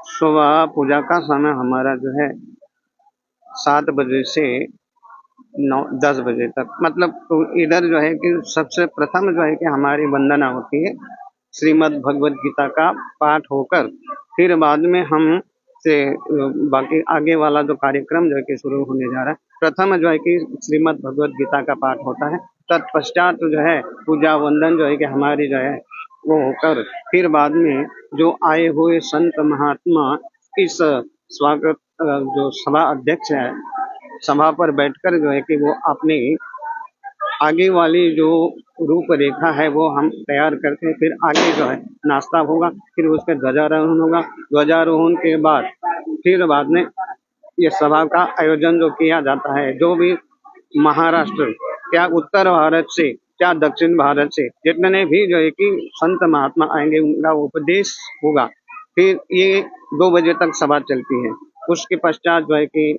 सुबह पूजा का समय हमारा जो है 7 बजे से 9-10 बजे तक, मतलब तो इधर जो है कि सबसे प्रथम जो है कि हमारी वंदना होती है, श्रीमद् भगवद गीता का पाठ होकर फिर बाद में हम से बाकी आगे वाला जो कार्यक्रम जो है कि शुरू होने जा रहा है। प्रथम जो है कि श्रीमद् भगवद गीता का पाठ होता है, तत्पश्चात जो है पूजा वंदन जो है कि हमारी जो है वो होकर फिर बाद में जो आए हुए संत महात्मा इस स्वागत जो सभा अध्यक्ष है, सभा पर बैठकर जो है कि वो अपनी आगे वाली जो रूपरेखा है वो हम तैयार करते हैं। फिर आगे जो है नाश्ता होगा, फिर उसके ध्वजारोहण होगा। ध्वजारोहण के बाद फिर बाद में ये सभा का आयोजन जो किया जाता है, जो भी महाराष्ट्र क्या उत्तर भारत से क्या दक्षिण भारत से जितने भी जो है कि संत महात्मा आएंगे उनका उपदेश होगा। फिर ये 2 बजे तक सभा चलती है। उसके पश्चात जो है कि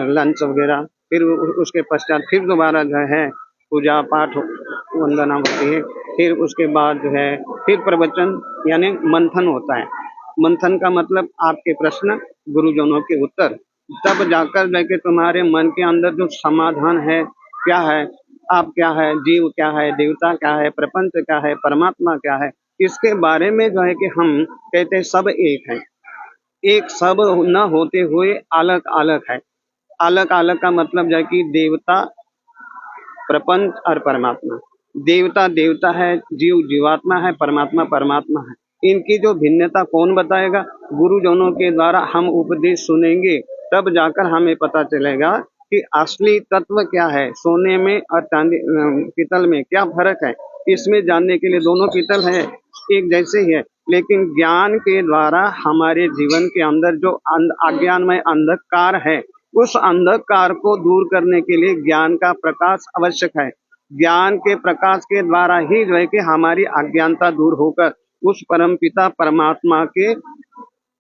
लंच वगैरह, फिर उसके पश्चात फिर दोबारा जो है पूजा पाठ वंदना होती है। फिर उसके बाद जो है फिर प्रवचन यानी मंथन होता है। मंथन का मतलब आपके प्रश्न, गुरुजनों के उत्तर, तब जाकर जाके तुम्हारे मन के अंदर जो समाधान है, क्या है, आप क्या है, जीव क्या है, देवता क्या है, प्रपंच क्या है, परमात्मा क्या है, इसके बारे में जो है कि हम कहते हैं सब एक है। एक सब न होते हुए अलग अलग है। अलग अलग का मतलब जो है कि देवता, प्रपंच और परमात्मा। देवता देवता है, जीव जीवात्मा है, परमात्मा परमात्मा है। इनकी जो भिन्नता कौन बताएगा? गुरुजनों के द्वारा हम उपदेश सुनेंगे, तब जाकर हमें पता चलेगा कि असली तत्व क्या है, सोने में और चांदी पीतल में क्या फर्क है। इसमें जानने के लिए दोनों पीतल है, एक जैसे ही है, लेकिन ज्ञान के द्वारा हमारे जीवन के अंदर जो अज्ञानमय अंधकार है, उस अंधकार को दूर करने के लिए ज्ञान का प्रकाश आवश्यक है। ज्ञान के प्रकाश के द्वारा ही जो है कि हमारी अज्ञानता दूर होकर उस परमपिता परमात्मा के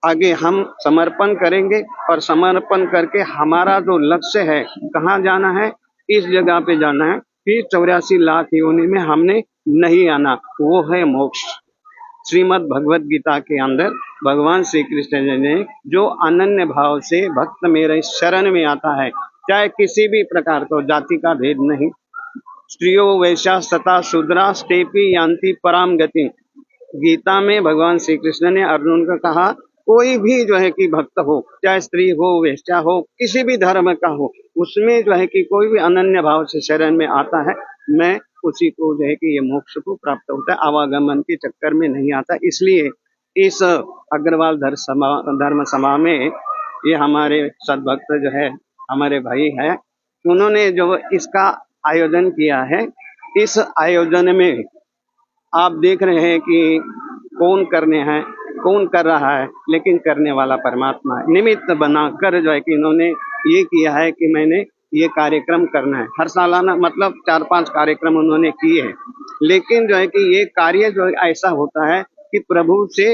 आगे हम समर्पण करेंगे, और समर्पण करके हमारा जो लक्ष्य है, कहाँ जाना है, इस जगह पे जाना है, फिर 84 लाख योनि में हमने नहीं आना, वो है मोक्ष। श्रीमद् भगवद गीता के अंदर भगवान श्री कृष्ण जी ने जो अनन्य भाव से भक्त मेरे शरण में आता है, चाहे किसी भी प्रकार का जाति का भेद नहीं, स्त्रियो वैश्या तथा शूद्रा स्टेपी यान्ति पराम गति। गीता में भगवान श्री कृष्ण ने अर्जुन को कहा, कोई भी जो है कि भक्त हो, चाहे स्त्री हो, वैश्या हो, किसी भी धर्म का हो, उसमें जो है कि कोई भी अनन्य भाव से शरण में आता है, मैं उसी को जो है कि ये मोक्ष को प्राप्त होता है, आवागमन के चक्कर में नहीं आता। इसलिए इस अग्रवाल धर्म सभा में ये हमारे सद्भक्त जो है हमारे भाई है, उन्होंने जो इसका आयोजन किया है। इस आयोजन में आप देख रहे हैं कि कौन कर रहा है, लेकिन करने वाला परमात्मा है। निमित्त बनाकर जो है कि इन्होंने ये किया है कि मैंने ये कार्यक्रम करना है। हर सालाना मतलब 4-5 कार्यक्रम उन्होंने किए हैं, लेकिन जो है कि ये कार्य जो ऐसा होता है कि प्रभु से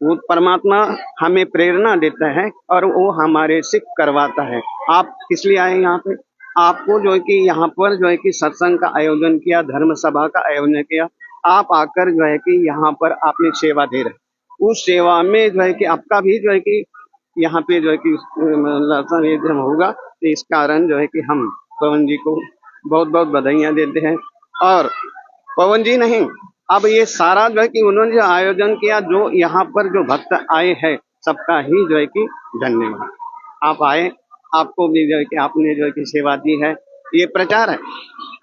वो परमात्मा हमें प्रेरणा देता है और वो हमारे से करवाता है। आप किस लिए आए यहाँ पे? आपको जो है कि यहाँ पर जो है कि सत्संग का आयोजन किया, धर्म सभा का आयोजन किया, आप आकर जो है कि यहाँ पर आपने सेवा दे रहे, उस सेवा में जो है कि आपका भी जो है कि यहाँ पे जो है कि लक्षण होगा। तो इस कारण जो है कि हम पवन जी को बहुत बहुत बधाइयाँ देते हैं। और पवन जी नहीं, अब ये सारा जो है कि उन्होंने जो आयोजन किया, जो यहाँ पर जो भक्त आए हैं, सबका ही जो है कि धन्यवाद। आप आए, आपको भी जो है कि आपने जो है कि सेवा दी है। ये प्रचार है,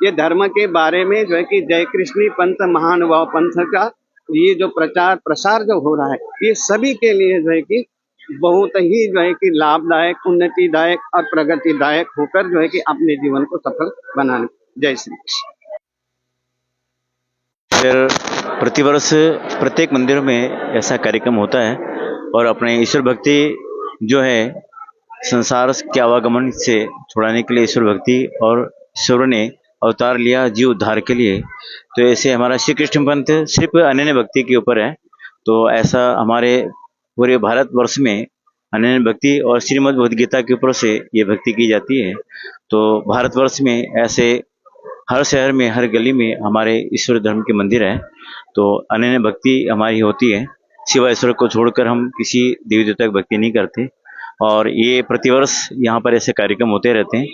ये धर्म के बारे में जो है कि जय कृष्णी पंथ महानुभाव पंथ का ये जो प्रचार प्रसार जो हो रहा है, ये सभी के लिए जो है कि बहुत ही जो है कि लाभदायक, उन्नतिदायक और प्रगतिदायक होकर जो है कि अपने जीवन को सफल बनाने। जय श्री कृष्ण। फिर प्रतिवर्ष प्रत्येक मंदिर में ऐसा कार्यक्रम होता है और अपने ईश्वर भक्ति जो है संसार के आवागमन से छुड़ाने के लिए ईश्वर भक्ति और ईश्वर ने अवतार लिया जीव उद्धार के लिए। तो ऐसे हमारा श्री कृष्ण पंथ सिर्फ अनन्य भक्ति के ऊपर है। तो ऐसा हमारे पूरे भारतवर्ष में अनन्य भक्ति और श्रीमद् भगवद गीता के ऊपर से ये भक्ति की जाती है। तो भारतवर्ष में ऐसे हर शहर में हर गली में हमारे ईश्वर धर्म के मंदिर है। तो अनन्य भक्ति हमारी होती है, शिवा ईश्वर को छोड़कर हम किसी देवी देवता की भक्ति नहीं करते। और ये प्रतिवर्ष यहाँ पर ऐसे कार्यक्रम होते रहते हैं।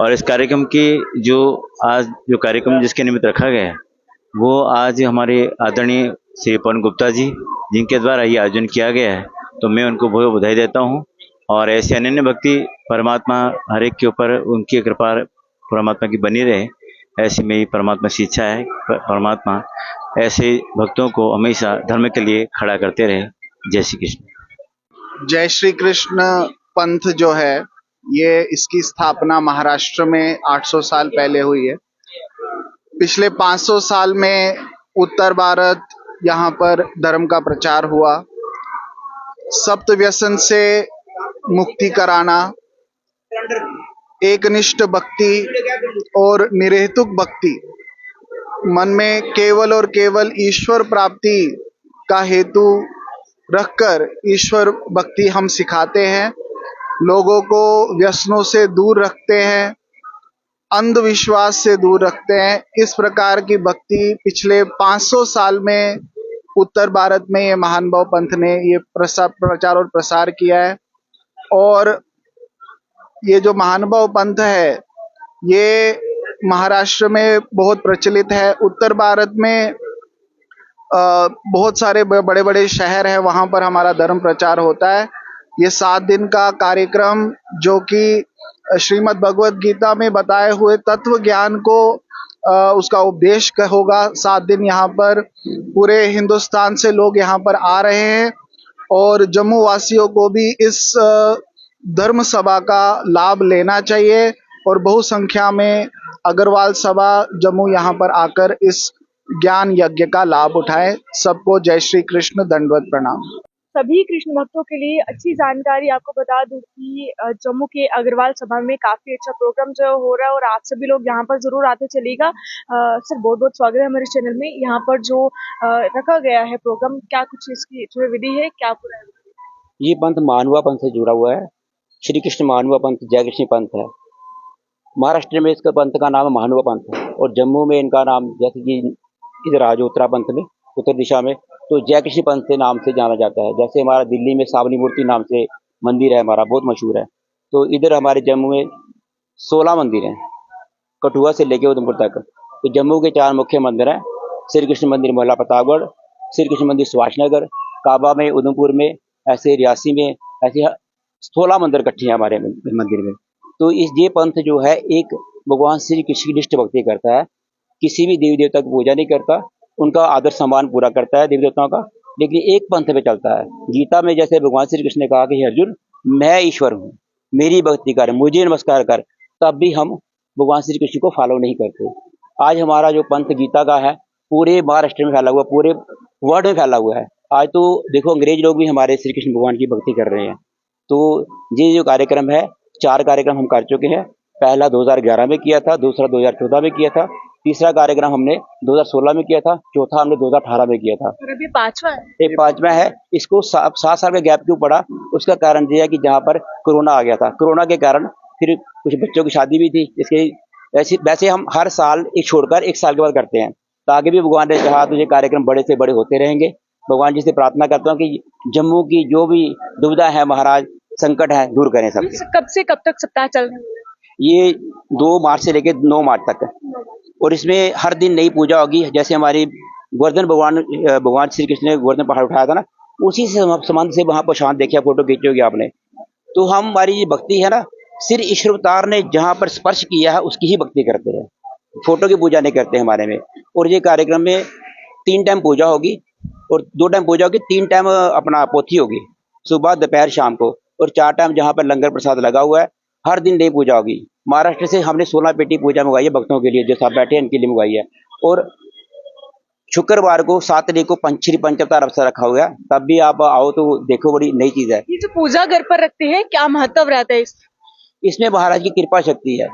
और इस कार्यक्रम के जो आज जो कार्यक्रम जिसके निमित्त रखा गया है वो आज हमारे आदरणीय श्री पवन गुप्ता जी जिनके द्वारा ये आयोजन किया गया है। तो मैं उनको बहुत बधाई देता हूँ। और ऐसे अनन्य भक्ति परमात्मा हर एक के ऊपर उनकी कृपा परमात्मा की बनी रहे, ऐसी मेरी परमात्मा से इच्छा है। परमात्मा ऐसे भक्तों को हमेशा धर्म के लिए खड़ा करते रहे। जय श्री कृष्ण। जय श्री कृष्ण पंथ जो है ये इसकी स्थापना महाराष्ट्र में 800 साल पहले हुई है। पिछले 500 साल में उत्तर भारत यहाँ पर धर्म का प्रचार हुआ। सप्त व्यसन से मुक्ति कराना, एकनिष्ठ भक्ति और निरहेतुक भक्ति, मन में केवल और केवल ईश्वर प्राप्ति का हेतु रखकर ईश्वर भक्ति हम सिखाते हैं। लोगों को व्यसनों से दूर रखते हैं, अंधविश्वास से दूर रखते हैं। इस प्रकार की भक्ति पिछले 500 साल में उत्तर भारत में ये महानुभाव पंथ ने ये प्रचार और प्रसार किया है। और ये जो महानुभाव पंथ है ये महाराष्ट्र में बहुत प्रचलित है। उत्तर भारत में बहुत सारे बड़े बड़े शहर हैं, वहाँ पर हमारा धर्म प्रचार होता है। ये 7 दिन का कार्यक्रम जो कि श्रीमद् भगवद गीता में बताए हुए तत्व ज्ञान को उसका उपदेश होगा। 7 दिन यहाँ पर पूरे हिंदुस्तान से लोग यहाँ पर आ रहे हैं और जम्मू वासियों को भी इस धर्म सभा का लाभ लेना चाहिए और बहु संख्या में अग्रवाल सभा जम्मू यहाँ पर आकर इस ज्ञान यज्ञ का लाभ उठाएं। सबको जय श्री कृष्ण, दंडवत प्रणाम। सभी कृष्ण भक्तों के लिए अच्छी जानकारी आपको बता दूं कि जम्मू के अग्रवाल सभा में काफी अच्छा प्रोग्राम जो हो रहा है और आप सभी लोग यहाँ पर जरूर आते चलिएगा। सर बहुत बहुत स्वागत है हमारे चैनल में। यहाँ पर जो रखा गया है प्रोग्राम, क्या कुछ इसकी जो विधि है क्या पूरा? ये पंथ महानुभाव पंथ से जुड़ा हुआ है। श्री कृष्ण महानुभाव पंथ जय कृष्ण पंथ है। महाराष्ट्र में इसका पंथ का नाम है महानुभाव पंथ है और जम्मू में इनका नाम, जैसे कि इधर आज उत्तरापंथ में उत्तर दिशा में तो जय कृष्ण पंथ के नाम से जाना जाता है। जैसे हमारा दिल्ली में सावली मूर्ति नाम से मंदिर है हमारा, बहुत मशहूर है। तो इधर हमारे जम्मू में 16 मंदिर हैं, कठुआ से लेके उधमपुर तक। तो जम्मू के 4 मुख्य मंदिर हैं। श्री कृष्ण मंदिर मोहल्ला प्रतापगढ़, श्री कृष्ण मंदिर सुभाष नगर, काबा में उधमपुर में, ऐसे रियासी में, ऐसे 16 मंदिर इकट्ठे हैं हमारे मंदिर में। तो इस ये पंथ जो है एक भगवान श्री कृष्ण की निष्ठ भक्ति करता है, किसी भी देवी देवता की पूजा नहीं करता, उनका आदर सम्मान पूरा करता है देवी देवताओं का, लेकिन एक पंथ पे चलता है। गीता में जैसे भगवान श्री कृष्ण ने कहा कि अर्जुन मैं ईश्वर हूँ, मेरी भक्ति कर, मुझे नमस्कार कर, तब भी हम भगवान श्री कृष्ण को फॉलो नहीं करते। आज हमारा जो पंथ गीता का है पूरे महाराष्ट्र में फैला हुआ, पूरे वर्ल्ड में फैला हुआ है। आज तो देखो अंग्रेज लोग भी हमारे श्री कृष्ण भगवान की भक्ति कर रहे हैं। तो ये जो कार्यक्रम है 4 कार्यक्रम हम कर चुके हैं। पहला 2011 में किया था, दूसरा 2014 में किया था, तीसरा कार्यक्रम हमने 2016 में किया था, चौथा हमने 2018 में किया था। और अभी 5वां है। ये 5वां है। इसको 7 साल का गैप क्यों पड़ा? उसका कारण ये है कि जहाँ पर कोरोना आ गया था, कोरोना के कारण फिर कुछ बच्चों की शादी भी थी। इसके वैसे हम हर साल एक छोड़कर 1 साल के बाद करते हैं। तो आगे भी भगवान ने कहा तो ये कार्यक्रम बड़े से बड़े होते रहेंगे। भगवान जी से प्रार्थना करता हूँ कि जम्मू की जो भी दुविधा है महाराज, संकट है, दूर करें सब। कब से कब तक सप्ताह चल रहा है? ये 2 मार्च से लेकर 9 मार्च तक है और इसमें हर दिन नई पूजा होगी। जैसे हमारी गोवर्धन भगवान श्री कृष्ण ने गोवर्धन पहाड़ उठाया था ना, उसी से संबंध से वहां पर शांत देखिए, फोटो खींची होगी आपने। तो हमारी भक्ति है ना, सिर्फ ईश्वर अवतार ने जहां पर स्पर्श किया है उसकी ही भक्ति करते हैं, फोटो की पूजा नहीं करते हमारे में। और ये कार्यक्रम में 3 टाइम पूजा होगी और 2 टाइम पूजा होगी, 3 टाइम अपना पोथी होगी। सुबह दोपहर शाम को, और 4 टाइम जहाँ पर लंगर प्रसाद लगा हुआ है। हर दिन नई पूजा होगी। महाराष्ट्र से हमने 16 पेटी पूजा मंगवाई है भक्तों के लिए, जो सब बैठे हैं इनके लिए मंगवाई है। और शुक्रवार को 7 तारीख को श्री पंचावतार अवसर रखा हुआ है, तब भी आप आओ तो देखो, बड़ी नई चीज है। ये जो पूजा घर पर रखते हैं, क्या महत्व रहता है इसमें महाराज की कृपा शक्ति है।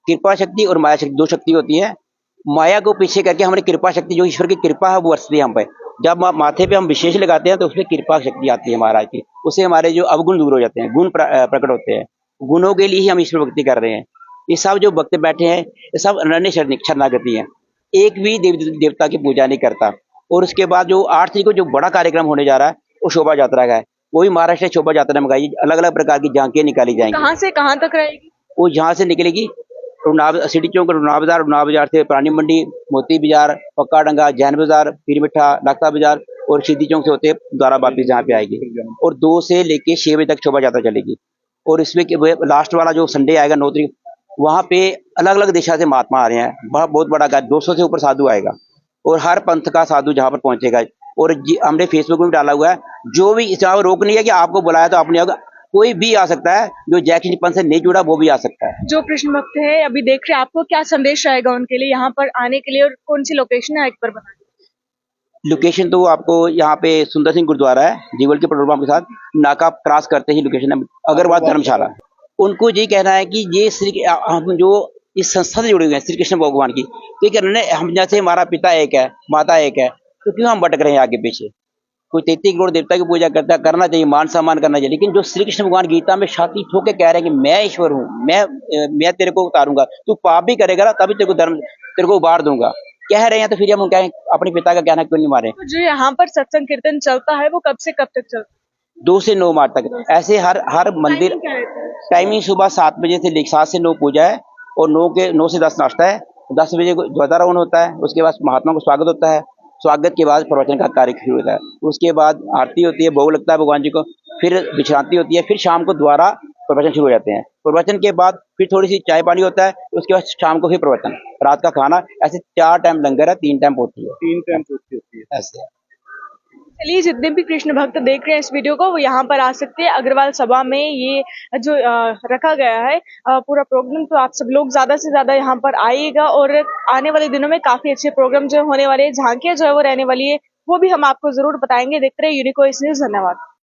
कृपा शक्ति और माया शक्ति, 2 शक्ति होती है। माया को पीछे करके हमारी कृपा शक्ति, जो ईश्वर की कृपा है, वो बरसती है हम पे। जब माथे पे हम विशेष लगाते हैं तो उसमें कृपा शक्ति आती है महाराज की। उससे हमारे जो अवगुण दूर हो जाते हैं, गुण प्रकट होते हैं। गुणों के लिए ही हम ईश्वर भक्ति कर रहे हैं। ये सब जो भक्त बैठे हैं, ये सब अनन्य शरणागति है। एक भी देवता की पूजा नहीं करता। और उसके बाद जो 8 तारीख को जो बड़ा कार्यक्रम होने जा रहा है, वो शोभा यात्रा का है। वही महाराष्ट्र शोभा यात्रा मंगाई, अलग अलग प्रकार की झांकियां निकाली जाएंगी। कहाँ से कहाँ तक रहेगी? वो यहाँ से निकलेगी सिटी चौक, रुना बाजार से प्राणी मंडी, मोती बाजार, पक्का डंगा, जैन बाजार, पीर मिठा, लाखता बाजार, और सिटी चौक से होते द्वारा वापिस जहाँ पे आएगी। और 2 से लेके 6 बजे तक शोभा यात्रा चलेगी। और इसमें लास्ट वाला जो संडे आएगा 9 तारीख, वहाँ पे अलग अलग दिशा से महात्मा आ रहे हैं। बहुत बड़ा 200 से ऊपर साधु आएगा, और हर पंथ का साधु जहाँ पर पहुंचेगा। और हमने फेसबुक में डाला हुआ है, जो भी इसका रोक नहीं है कि आपको बुलाया तो आपने, कोई भी आ सकता है। जो जय कृष्ण पंथ से नहीं जुड़ा वो भी आ सकता है। जो कृष्ण भक्त है अभी देख रहे हैं, आपको क्या संदेश रहेगा उनके लिए यहाँ पर आने के लिए, और कौन सी लोकेशन है एक बार बता दीजिए। लोकेशन तो आपको यहाँ पे सुंदर सिंह गुरुद्वारा है, जीवल के पेट्रोल पंप के साथ नाका क्रॉस करते ही लोकेशन है, अग्रवाल धर्मशाला। उनको ये कहना है कि ये हम जो इस संस्था से जुड़े हुए हैं श्री कृष्ण भगवान की, तो ये कह रहे हैं हम जैसे हमारा पिता एक है, माता एक है, तो क्यों हम भटक रहे हैं आगे पीछे। कोई 33 करोड़ देवता की पूजा करता है, करना चाहिए, मान सम्मान करना चाहिए। लेकिन जो श्री कृष्ण भगवान गीता में छाती ठोक के कह रहे हैं कि मैं ईश्वर हूँ, मैं तेरे को उतारूंगा, तू पाप भी करेगा ना तभी तेरे को उबार दूंगा, कह रहे हैं। तो फिर हम कहें अपने पिता का कहना क्यों नहीं मारे। तो जो यहाँ पर सत्संग कीर्तन चलता है वो कब से कब तक चलता है? 2 से 9 मार्च तक। ऐसे हर मंदिर टाइमिंग क्या रहता है? टाइमिंग सुबह 7 बजे से 7 से 9 पूजा है, और 9 से 10 नाश्ता है। 10 बजे को ध्वजारोहण होता है, उसके बाद महात्मा को स्वागत होता है। स्वागत के बाद प्रवचन का कार्य शुरू होता है। उसके बाद आरती होती है, भोग लगता है भगवान जी को, फिर विश्रांति होती है, फिर शाम को दोबारा प्रवचन शुरू हो जाते हैं। प्रवचन के बाद फिर थोड़ी सी चाय पानी होता है, उसके बाद शाम को फिर प्रवचन, रात का खाना। ऐसे 4 टाइम लंगर है, 3 टाइम पोथी है। 3 टाइम पूछती होती है। ऐसे चलिए, जितने भी कृष्ण भक्त देख रहे हैं इस वीडियो को, वो यहाँ पर आ सकते हैं। अग्रवाल सभा में ये जो रखा गया है पूरा प्रोग्राम, तो आप सब लोग ज्यादा से ज्यादा यहाँ पर आइएगा। और आने वाले दिनों में काफी अच्छे प्रोग्राम जो होने वाले हैं, झांकियां जो है वो रहने वाली है, वो भी हम आपको जरूर बताएंगे। देखते रहिए यूनिको न्यूज़। धन्यवाद।